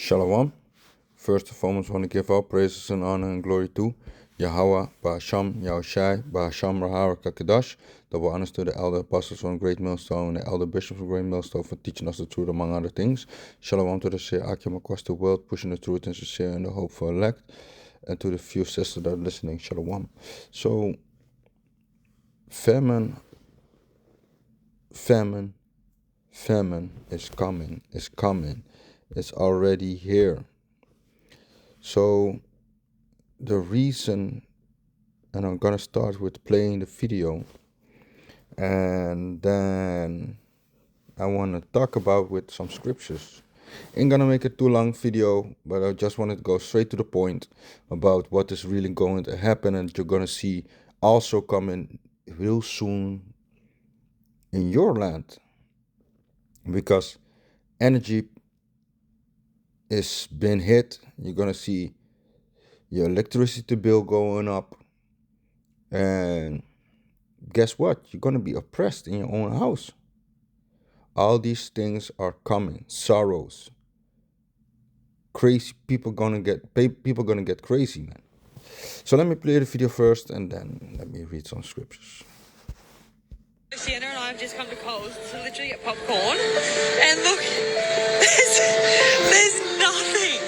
Shalom. First and foremost, I want to give all praises and honor and glory to Yahweh, Ba'asham, Yahushai, Ba'asham, Rahara, Kakedash. Double honors to the elder apostles from Great Millstone and the elder bishops from Great Millstone for teaching us the truth, among other things. Shalom to the Seer Akim across the world, pushing the truth and sincere and the hope for elect. And to the few sisters that are listening, Shalom. So, famine is coming, it's already here. So the reason, and I'm gonna start with playing the video, and then I want to talk about with some scriptures. Ain't gonna make a too long video, but I just wanted to go straight to the point about what is really going to happen, and you're gonna see also coming real soon in your land, because energy is been hit. You're gonna see your electricity bill going up, and guess what? You're gonna be oppressed in your own house. All these things are coming. Sorrows, crazy people gonna get crazy, man. So let me play the video first, and then let me read some scriptures. Sienna and I have just come to Coles to literally get popcorn, and look, there's nothing.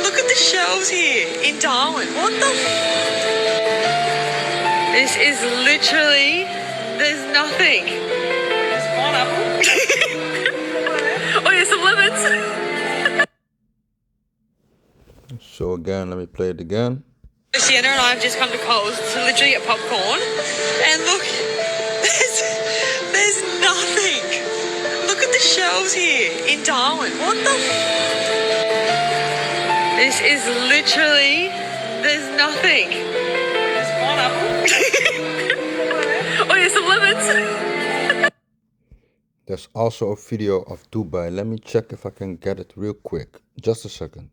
Look at the shelves here in Darwin. What the? This is literally, there's nothing. There's one apple. Oh yeah, some lemons. So again, let me play it again. Sienna and I have just come to Coles to literally get popcorn, and look, there's nothing. Look at the shelves here in Darwin. What the? This is literally, there's nothing. There's one apple. Oh yeah, some lemons. There's also a video of Dubai. Let me check if I can get it real quick. Just a second.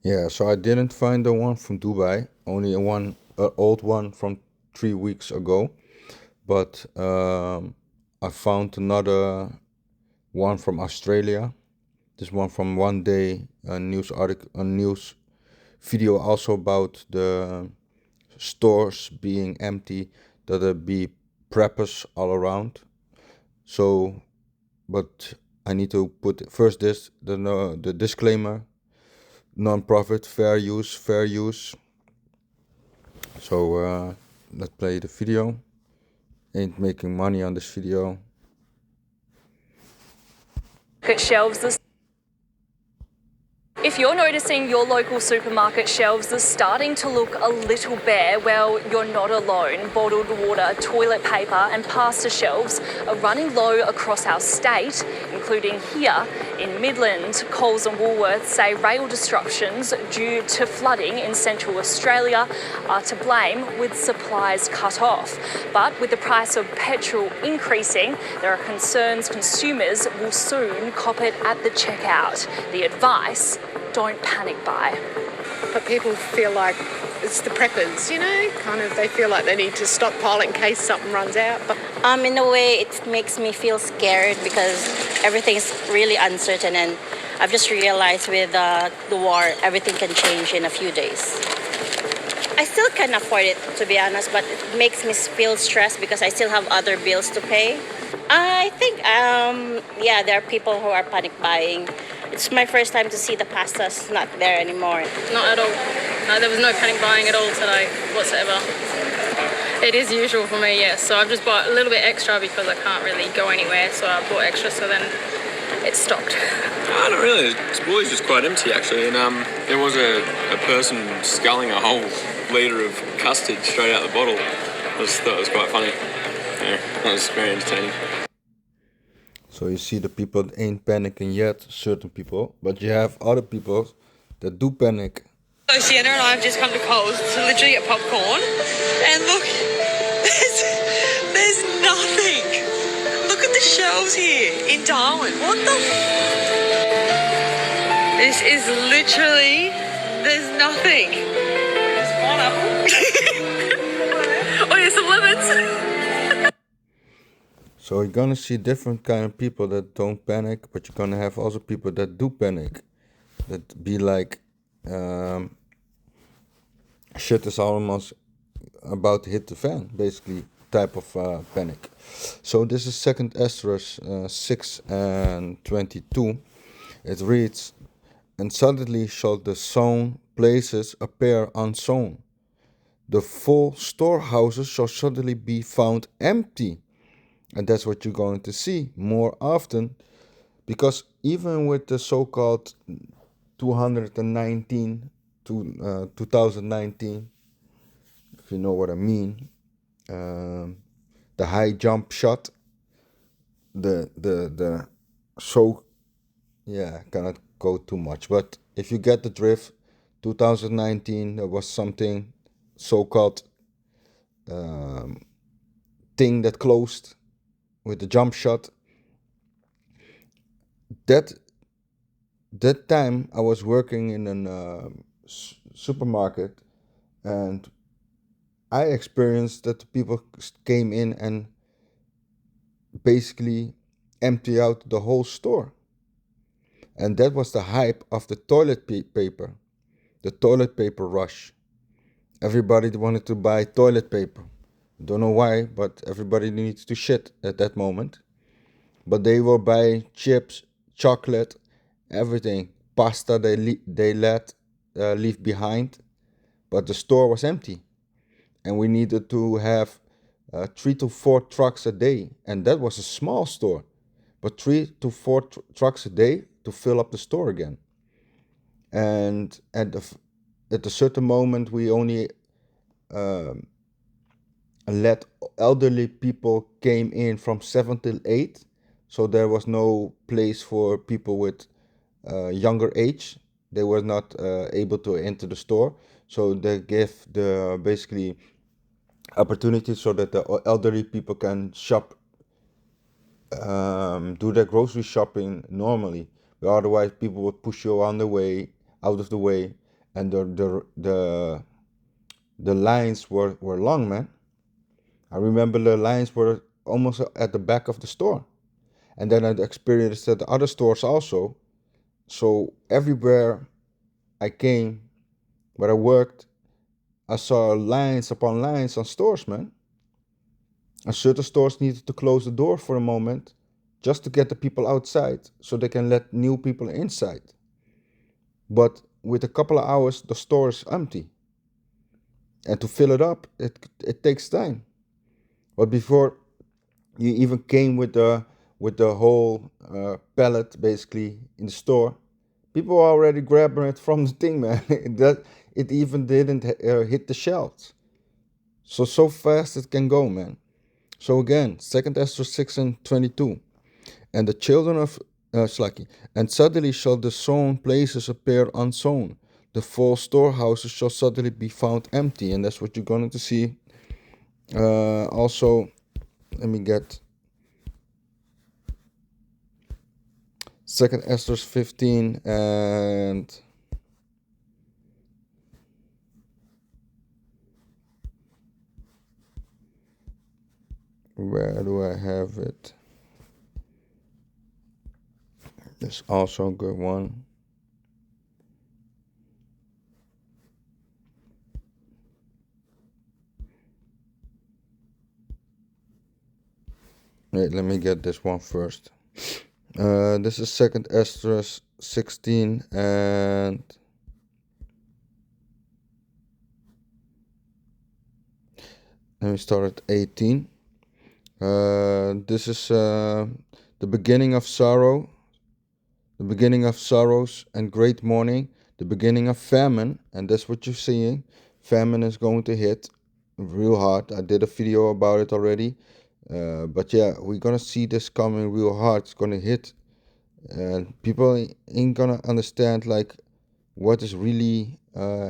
Yeah, so I didn't find the one from Dubai. Only an old one from 3 weeks ago. But I found another one from Australia. This one from one day, a news article, a news video also about the stores being empty, that there be preppers all around. So, but I need to put first the disclaimer: non-profit, fair use. So let's play the video. Ain't making money on this video. Market shelves. If you're noticing your local supermarket shelves are starting to look a little bare, well, you're not alone. Bottled water, toilet paper and pasta shelves are running low across our state, including here in Midland. Coles and Woolworths say rail disruptions due to flooding in Central Australia are to blame, with supplies cut off. But with the price of petrol increasing, there are concerns consumers will soon cop it at the checkout. The advice: don't panic buy. But people feel like it's the preppers, you know, kind of they feel like they need to stockpile in case something runs out. But in a way, it makes me feel scared because everything's really uncertain, and I've just realized with the war, everything can change in a few days. I still can afford it, to be honest, but it makes me feel stressed because I still have other bills to pay. I think, there are people who are panic buying. It's my first time to see the pastas not there anymore. Not at all. No, there was no panic buying at all today whatsoever. It is usual for me, yes. So I've just bought a little bit extra because I can't really go anywhere. So I bought extra, so then it's stocked. Not really. It's always just quite empty, actually. And there was a person sculling a whole litre of custard straight out the bottle. I just thought it was quite funny. Yeah, that was very entertaining. So you see the people that ain't panicking yet, certain people, but you have other people that do panic. So Sienna and I have just come to Coles to literally get popcorn, and look, there's nothing. Look at the shelves here in Darwin. What the? This is literally, there's nothing. There's one apple. Oh yeah, some lemons. So you're gonna see different kind of people that don't panic, but you're gonna have also people that do panic, that be like, shit is almost about to hit the fan, basically type of panic. So this is Second Esdras 6 and 22. It reads, "And suddenly shall the sown places appear unsown. The full storehouses shall suddenly be found empty." And that's what you're going to see more often, because even with the so-called 219 to 2019, if you know what I mean, the high jump shot, the so, yeah, I cannot go too much, but if you get the drift, 2019 there was something so-called thing that closed with the jump shot. That that time I was working in an supermarket, and I experienced that the people came in and basically empty out the whole store. And that was the hype of the toilet paper, the toilet paper rush. Everybody wanted to buy toilet paper. Don't know why, but everybody needs to shit at that moment. But they will buy chips, chocolate, everything, pasta they let leave behind. But the store was empty, and we needed to have 3 to 4 trucks a day, and that was a small store, but 3 to 4 trucks a day to fill up the store again. And at a certain moment, we only let elderly people came in from 7 till 8, so there was no place for people with younger age. They were not able to enter the store, so they gave the basically opportunity so that the elderly people can shop, do their grocery shopping normally. But otherwise, people would push you on the way, out of the way, and the lines were long, man. I remember the lines were almost at the back of the store. And then I experienced at the other stores also. So everywhere I came, where I worked, I saw lines upon lines on stores, man. And certain stores needed to close the door for a moment just to get the people outside so they can let new people inside. But with a couple of hours, the store is empty. And to fill it up, it takes time. But before you even came with the whole pallet basically in the store, people were already grabbing it from the thing, man. That it even didn't hit the shelves. So fast it can go, man. So again, 2 Esther 6 and 22. And the children of Slaki, and suddenly shall the sown places appear unsown. The full storehouses shall suddenly be found empty. And that's what you're going to see. Also, let me get 2 Esther 15 and where do I have it? It's also a good one. Wait, let me get this one first. This is 2 Esther 16 and let me start at 18. This is the beginning of sorrow, the beginning of sorrows and great mourning, the beginning of famine, and that's what you're seeing. Famine is going to hit real hard. I did a video about it already, but yeah, we're gonna see this coming real hard. It's gonna hit, and people ain't gonna understand like what is really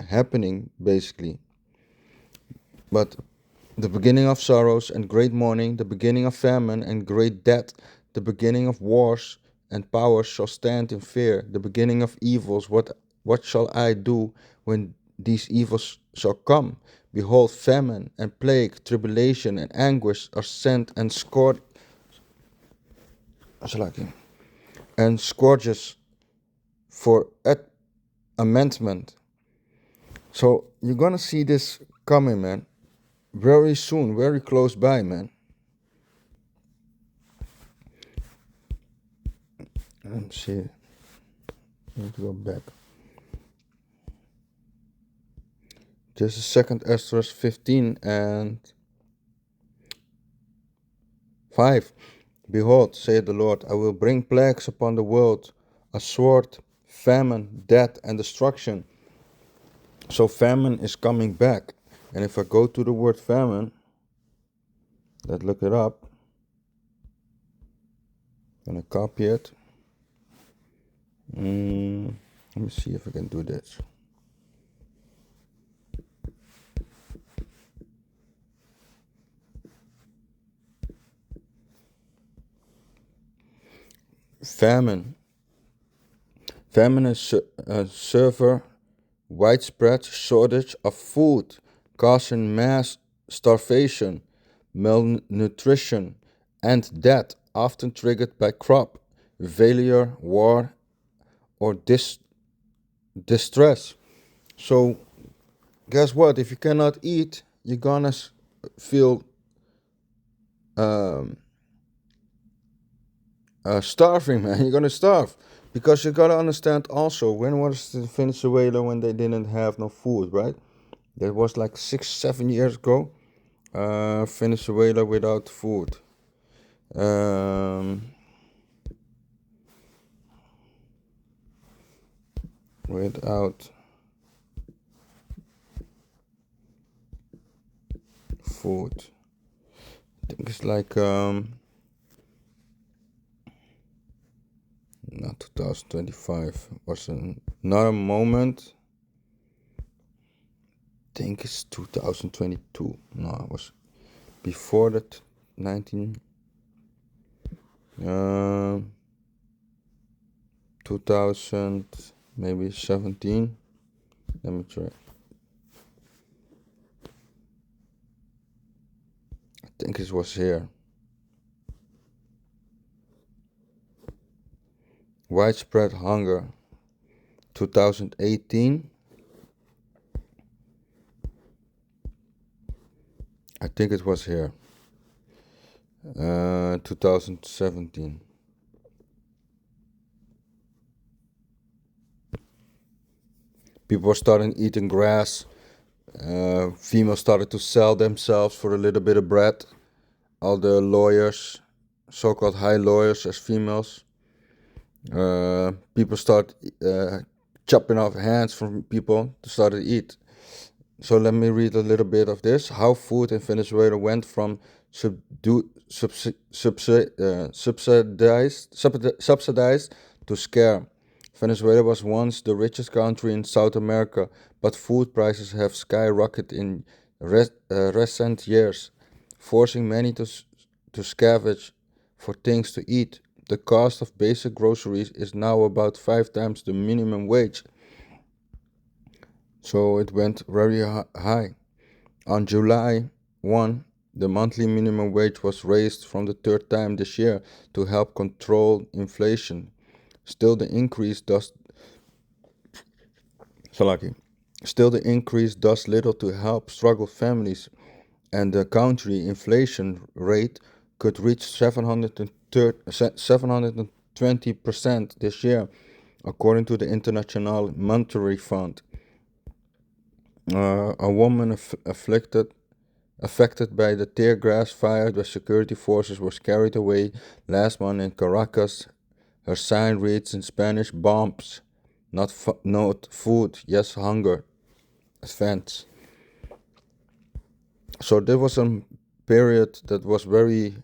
happening basically. But the beginning of sorrows and great mourning, the beginning of famine and great death, the beginning of wars and powers shall stand in fear, the beginning of evils. What shall I do when these evils shall come? Behold, famine and plague, tribulation and anguish are sent and Salaki, and scourges for amendment. So you're gonna see this coming, man, very soon, very close by, man. Let me see. I need to go back. This is 2 Esther 15 and 5. Behold, saith the Lord, I will bring plagues upon the world, a sword, famine, death, and destruction. So famine is coming back. And if I go to the word famine, let's look it up. Gonna copy it. Let me see if I can do this. Famine. Famine is a severe, widespread shortage of food, causing mass starvation, malnutrition, and death, often triggered by crop failure, war, or distress. So, guess what? If you cannot eat, you're gonna feel starving, man. You're gonna starve. Because you gotta understand also, when was Venezuela when they didn't have no food, right? That was like 6-7 years ago. Venezuela without food. Without food. I think it's like not 2025. Was another moment. I think it's 2022. No, it was before that. 2000, maybe 17. Let me try. I think it was here. Widespread hunger. 2018. I think it was here. 2017. People were starting eating grass. Females started to sell themselves for a little bit of bread. All the lawyers, so-called high lawyers as females. People start chopping off hands from people to start to eat. So let me read a little bit of this. How food in Venezuela went from subsidized to scarce. Venezuela was once the richest country in South America, but food prices have skyrocketed in recent years, forcing many to scavenge for things to eat. The cost of basic groceries is now about 5 times the minimum wage. So it went very high. On July 1, the monthly minimum wage was raised from the third time this year to help control inflation. Still, the increase does little to help struggle families, and the country inflation rate could reach 720% this year, according to the International Monetary Fund. A woman affected by the tear gas fired by security forces was carried away last month in Caracas. Her sign reads in Spanish, bombs, not food, yes hunger, advance. So there was a period that was very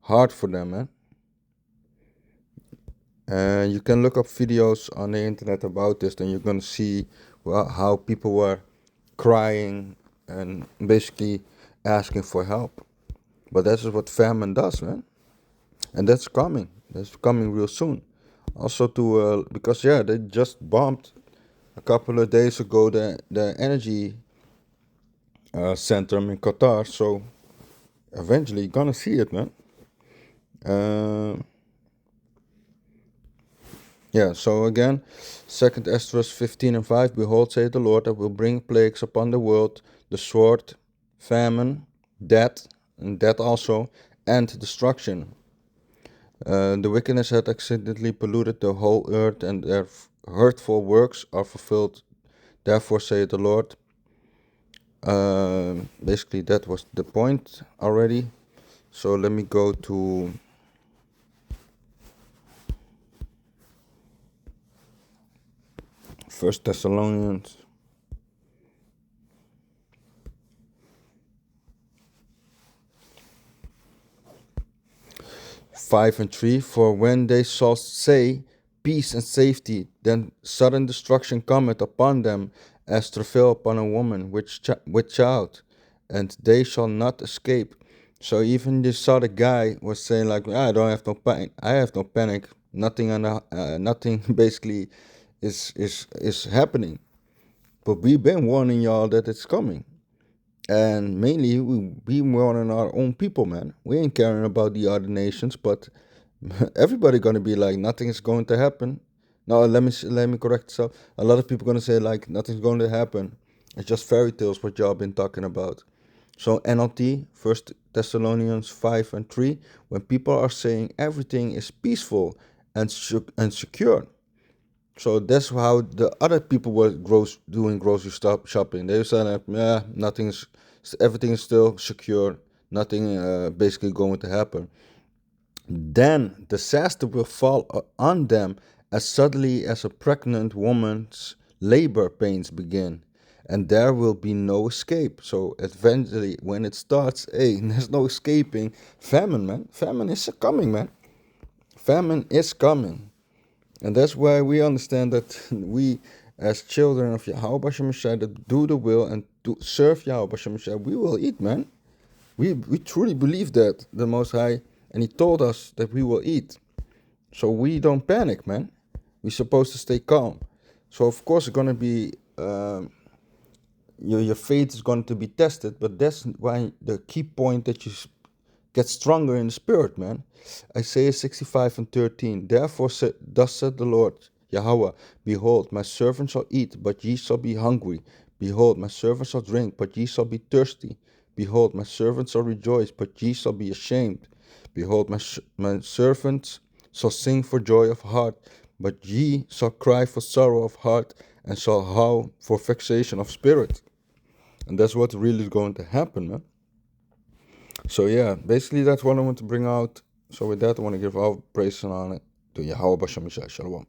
hard for them, man. You can look up videos on the internet about this, then you're gonna see how people were crying and basically asking for help. But that's what famine does, man. And that's coming. That's coming real soon. Also because they just bombed a couple of days ago the energy center in Qatar. So eventually you're gonna see it, man. Yeah, so again, 2nd Esdras 15 and 5, behold, saith the Lord, I will bring plagues upon the world, the sword, famine, death, and death also, and destruction. The wickedness had accidentally polluted the whole earth, and their hurtful works are fulfilled. Therefore, saith the Lord. Basically, that was the point already. So let me go to First Thessalonians 5 and 3. For when they shall say peace and safety, then sudden destruction cometh upon them, as travail upon a woman with child, and they shall not escape. So even you saw the guy was saying like, I don't have no panic. I have no panic. Nothing nothing basically is happening. But we've been warning y'all that it's coming. And mainly we warning our own people, man. We ain't caring about the other nations, but everybody gonna be like, nothing is going to happen. No, let me correct myself. A lot of people gonna say like, nothing's going to happen. It's just fairy tales what y'all been talking about. So NLT, First Thessalonians 5 and 3, when people are saying everything is peaceful and secure. So that's how the other people were doing grocery shopping. They said like, yeah, everything is still secure. Nothing basically going to happen. Then disaster will fall on them as suddenly as a pregnant woman's labor pains begin, and there will be no escape. So eventually, when it starts, hey, there's no escaping. Famine, man. Famine is coming, man. Famine is coming. And that's why we understand that we, as children of Yahweh Bashem Messiah, that do the will and to serve Yahweh Bashem Messiah, we will eat, man. We truly believe that, the Most High, and He told us that we will eat. So we don't panic, man. We're supposed to stay calm. So of course it's gonna be your faith is going to be tested, but that's why the key point that you get stronger in the spirit, man. Isaiah 65 and 13. Therefore thus said the Lord Yahweh, behold, my servant shall eat, but ye shall be hungry. Behold, my servant shall drink, but ye shall be thirsty. Behold, my servant shall rejoice, but ye shall be ashamed. Behold, my servants shall sing for joy of heart, but ye shall cry for sorrow of heart, and shall howl for vexation of spirit. And that's what really is going to happen, man. So yeah, basically that's what I want to bring out. So with that, I want to give all praise and honor to Yahweh Bashem Shalom.